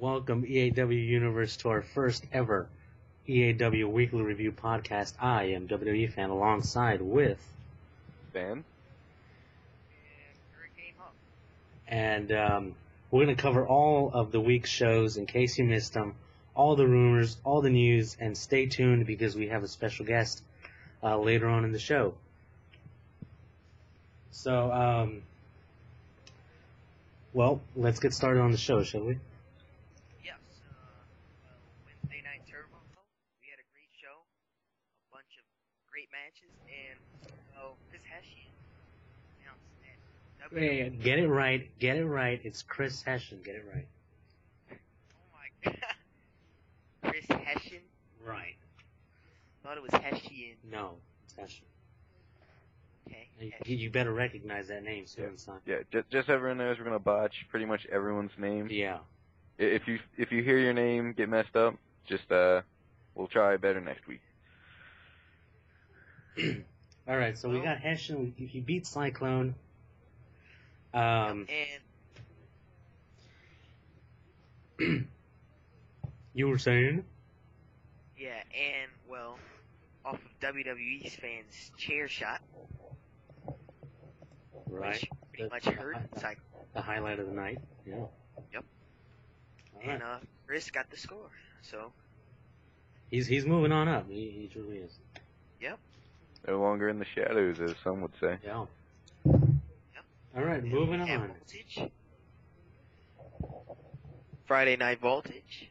Welcome, EAW Universe, to our first ever EAW Weekly Review podcast. I am WWE Fan alongside with Ben. And we're going to cover all of the week's shows in case you missed them, all the rumors, all the news, and stay tuned because we have a special guest later on in the show. So, well, let's get started on the show, shall we? Yes. Wednesday Night Turbo, we had a great show, a bunch of great matches, and Chris Hessian announced that. Hey, get it right. It's Chris Hessian. Get it right. Oh my God. Chris Hessian? Right. I thought it was Hessian. No, it's Hessian. Okay. You better recognize that name soon, son. Yeah, just everyone knows we're gonna botch pretty much everyone's name. Yeah. If you hear your name get messed up, just we'll try better next week. All right, so we got Hessian. He beat Cyclone. And You were saying? yeah, and off of WWE's fans' chair shot, Right. which pretty much hurt Cyclone. The highlight of the night. Yeah. Yep. All right. And Chris got the score. So He's moving on up. He truly is. yep. No longer in the shadows, as some would say. Yeah. Yep. All right, moving And on. Voltage. Friday Night Voltage.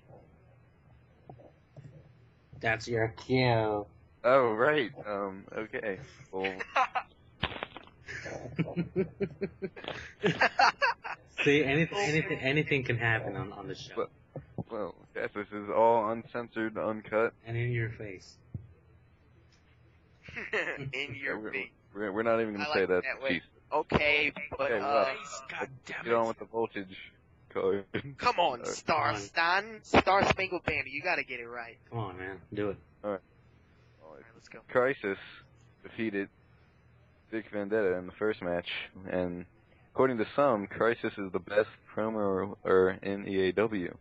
That's your cue. Oh right. Okay. Well, See, anything can happen on the show. yes, this is all uncensored, uncut. And in your face. In your face. We're not even gonna I say like that. that way. Jeez. Okay, but Okay, well, God damn get on with the voltage code. come on, Star Spangled Banner, you gotta get it right. Come on, man. Do it. Alright, let's go. Crisis defeated Vic Vendetta in the first match, and according to some, Crisis is the best promo in EAW.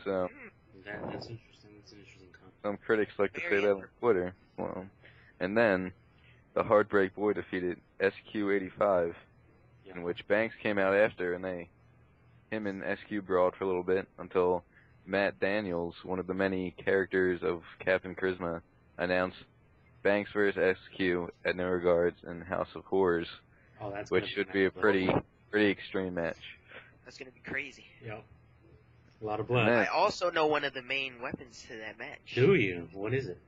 So That's interesting. That's an interesting comment. some critics like to say that on Twitter. Well, and then the Heartbreak Boy defeated SQ85, in which Banks came out after, and him and SQ brawled for a little bit until Matt Daniels, one of the many characters of Captain Charisma, announced Banks vs. SQ at No Regards and House of Horrors, which should be a pretty extreme match. That's gonna be crazy. Yep. A lot of blood. I also know one of the main weapons to that match. Do you? What is it?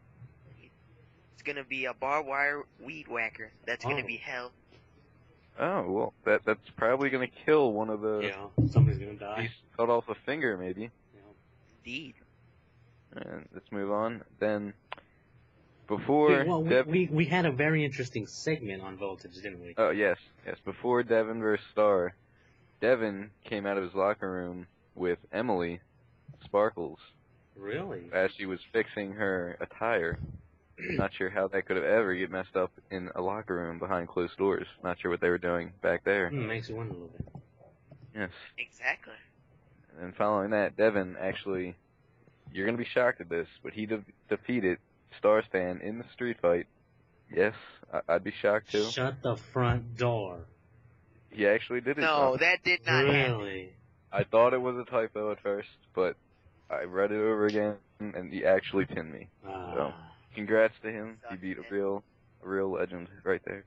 It's gonna be a barbed wire weed whacker. That's gonna be hell. Oh, well, that's probably gonna kill one of the... Yeah, somebody's gonna die. He's cut off a finger, maybe. Yeah. Indeed. And let's move on. Then, before... we had a very interesting segment on Voltage, didn't we? Oh, yes. Before Devin versus Star, Devin came out of his locker room with Emily Sparkles. Really? As she was fixing her attire. Not sure how that could have ever get messed up in a locker room behind closed doors. Not sure what they were doing back there. Makes you wonder a little bit. Yes. Exactly. And then following that, Devin actually, you're going to be shocked at this, but he defeated Star's fan in the street fight. Yes, I'd be shocked too. Shut the front door. He actually did it. No, that did not happen. Really? I thought it was a typo at first, but I read it over again, and he actually pinned me. So, congrats to him. He beat a real legend right there.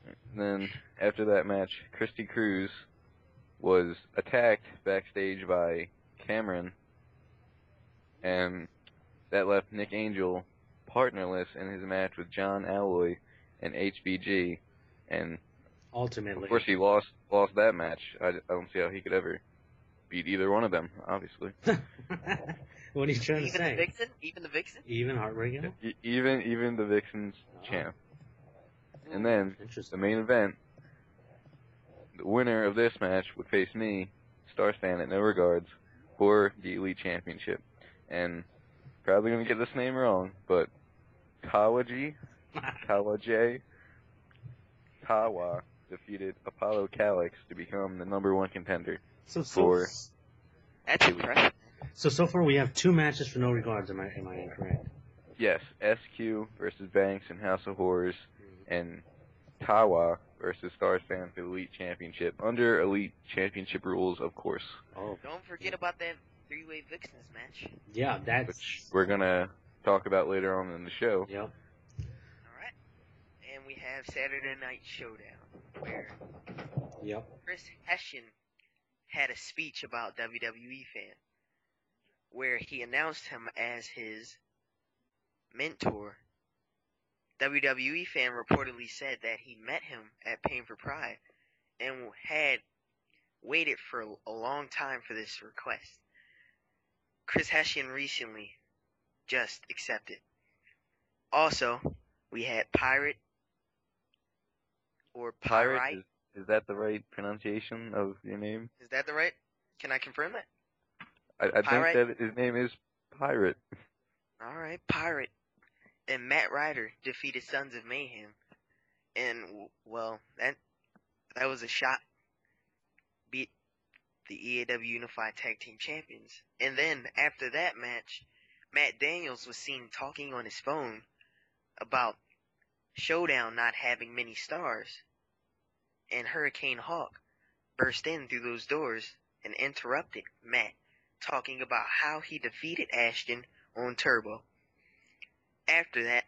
And then, after that match, Christy Cruz was attacked backstage by Cameron, and that left Nick Angel partnerless in his match with John Alloy and HBG, and ultimately, of course, he lost that match. I don't see how he could ever beat either one of them, obviously. What are you trying to say? Even the Vixen? Even Heartbreaker? Even the Vixen's champ. And then, the main event, the winner of this match would face me, Star Span at No Regards, for the Elite Championship. And probably going to get this name wrong, but Kawa defeated Apollo Calix to become the #1 contender. That's impressive. So far we have 2 matches for no regards. Am I incorrect? Yes, SQ versus Banks and House of Horrors, and Tawa versus Stars Fan for the Elite Championship under Elite Championship rules, of course. Oh, Don't forget about that 3-way Vixens match. yeah, that's. Which we're gonna talk about later on in the show. Yep. Alright. And we have Saturday Night Showdown, where Yep. Chris Hessian had a speech about WWE Fan, where he announced him as his mentor. WWE Fan reportedly said that he met him at Pain for Pride and had waited for a long time for this request. Chris Hessian recently just accepted. Also, we had Pirate or Pyrite. Is that the right pronunciation of your name? Is that the right? Can I confirm that? I think Pyrite? that his name is Pirate. Alright, Pirate. And Matt Ryder defeated Sons of Mayhem. And, well, that was a shot. Beat the EAW Unified Tag Team Champions. And then, after that match, Matt Daniels was seen talking on his phone about Showdown not having many stars. And Hurricane Hawk burst in through those doors and interrupted Matt, talking about how he defeated Ashton on Turbo. After that,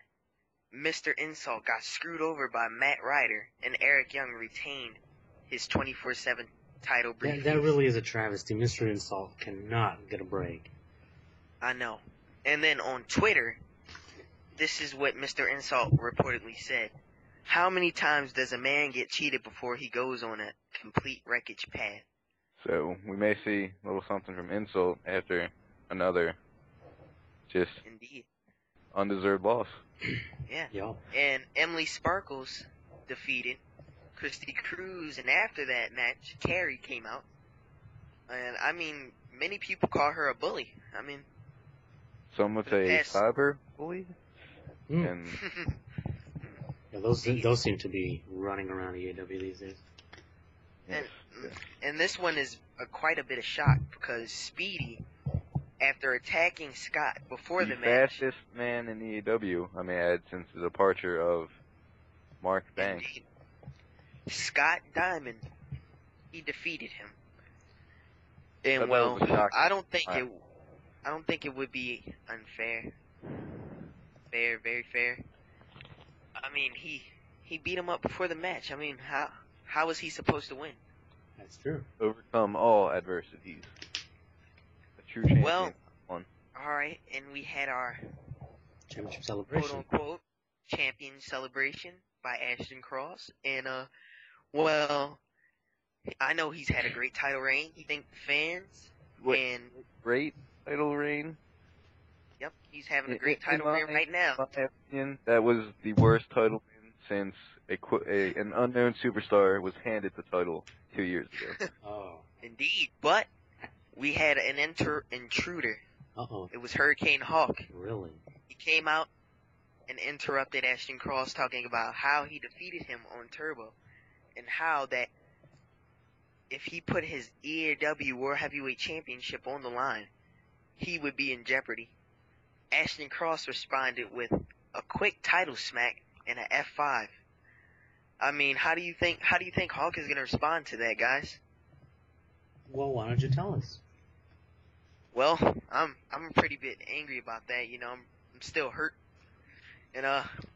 Mr. Insult got screwed over by Matt Ryder, and Eric Young retained his 24/7 title briefcase. That really is a travesty. Mr. Insult cannot get a break. I know. And then on Twitter, this is what Mr. Insult reportedly said. How many times does a man get cheated before he goes on a complete wreckage path? So we may see a little something from Insult after another just Indeed. undeserved loss. Yeah. Yep. And Emily Sparkles defeated Christy Cruz, and after that match, Carrie came out. And, I mean, many people call her a bully. I mean... Some would say Yes. cyber bully. Mm. And Yeah, those seem to be running around EAW these days. And this one is quite a bit of shock, because Speedy, after attacking Scott before the match... fastest man in EAW, I may add, since the departure of Mark Banks. Indeed. Scott Diamond, he defeated him. And That well, was a shock. I don't think it would be unfair. Very fair. I mean, he beat him up before the match. I mean, how was he supposed to win? That's true. Overcome all adversities. A true champion. Well, won. alright, and we had our Championship celebration. quote-unquote champion celebration by Ashton Cross. And, well, I know he's had a great title reign. He thanked the fans. Wait, And, great title reign. yep, he's having a great title reign right now. In my opinion, that was the worst title win since an unknown superstar was handed the title 2 years ago. Oh. Indeed, but we had an intruder. Uh-oh. It was Hurricane Hawk. Really? He came out and interrupted Ashton Cross, talking about how he defeated him on Turbo, and how that if he put his EAW World Heavyweight Championship on the line, he would be in jeopardy. Ashton Cross responded with a quick title smack and an F5. I mean, how do you think Hawk is going to respond to that, guys? Well, why don't you tell us? Well, I'm a pretty bit angry about that. You know, I'm still hurt. And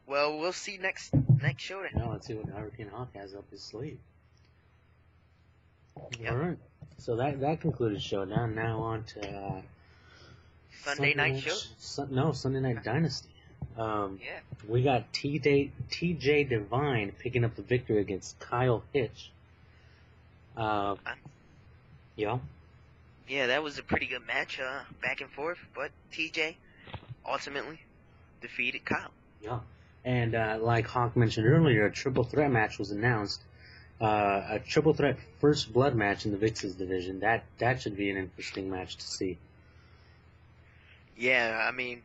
well, we'll see next showdown. Now let's see what Hurricane Hawk has up his sleeve. Yep. All right. So that concluded Showdown. Now on to Sunday Night Show. Sunday Night Dynasty. Yeah. We got TJ Divine picking up the victory against Kyle Hitch. Yeah. Yeah, that was a pretty good match, back and forth, but TJ ultimately defeated Kyle. Yeah. And like Hawk mentioned earlier, a triple threat match was announced. A triple threat first blood match in the Vixens division. That should be an interesting match to see. Yeah, I mean,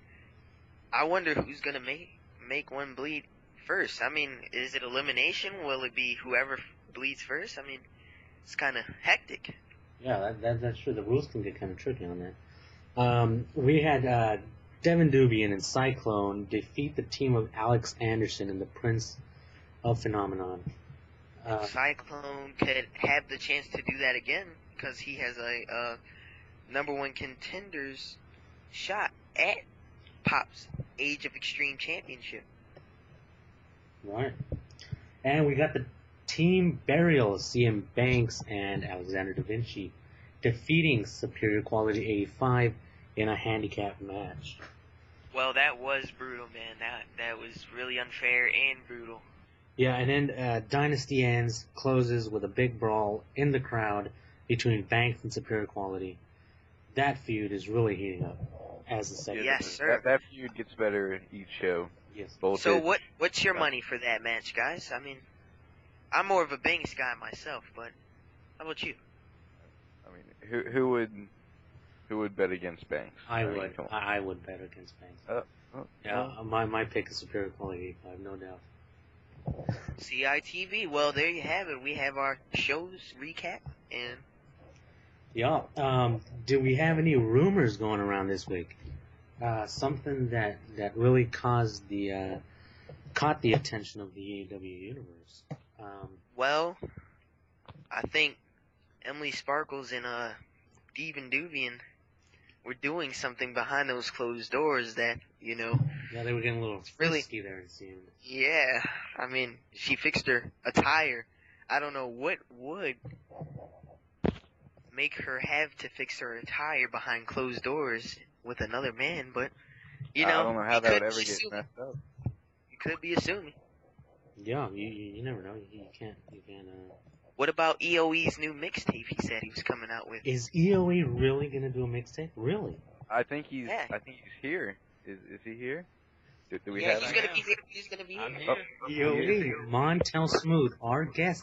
I wonder who's gonna make one bleed first. I mean, is it elimination? Will it be whoever bleeds first? I mean, it's kind of hectic. Yeah, that's true. The rules can get kind of tricky on that. We had Devin Dubian and Cyclone defeat the team of Alex Anderson and the Prince of Phenomenon. Cyclone could have the chance to do that again because he has a number one contenders shot at Pop's Age of Extreme Championship. Right. And we got the team burial of CM Banks and Alexander Da Vinci defeating Superior Quality 85 in a handicap match. Well, that was brutal, man. That was really unfair and brutal. Yeah, and then Dynasty ends, closes with a big brawl in the crowd between Banks and Superior Quality. That feud is really heating up as the segment. Yes, sir. That feud gets better each show. Yes. So what's your money for that match, guys? I mean, I'm more of a Banks guy myself, but how about you? I mean, who would bet against Banks? I would. I would bet against Banks. My pick is Superior Quality 85, no doubt. CITV. Well, there you have it. We have our show's recap and. Yeah. Do we have any rumors going around this week? Something that really caught the attention of the EAW universe. Well, I think Emily Sparkles and Steven Duvian were doing something behind those closed doors that, you know. Yeah, they were getting a little frisky there, it seemed. Yeah, I mean, she fixed her attire. I don't know what would make her have to fix her attire behind closed doors with another man, but, you know. I don't know how that would ever get messed up. You could be assuming. Yeah, you never know. You can't. What about EOE's new mixtape he said he was coming out with? Is EOE really gonna do a mixtape? Really? I think he's here. Is he here? Do we yeah, have he's him? gonna be here. He's gonna be here. I'm here. EOE, Montel Smooth, our guest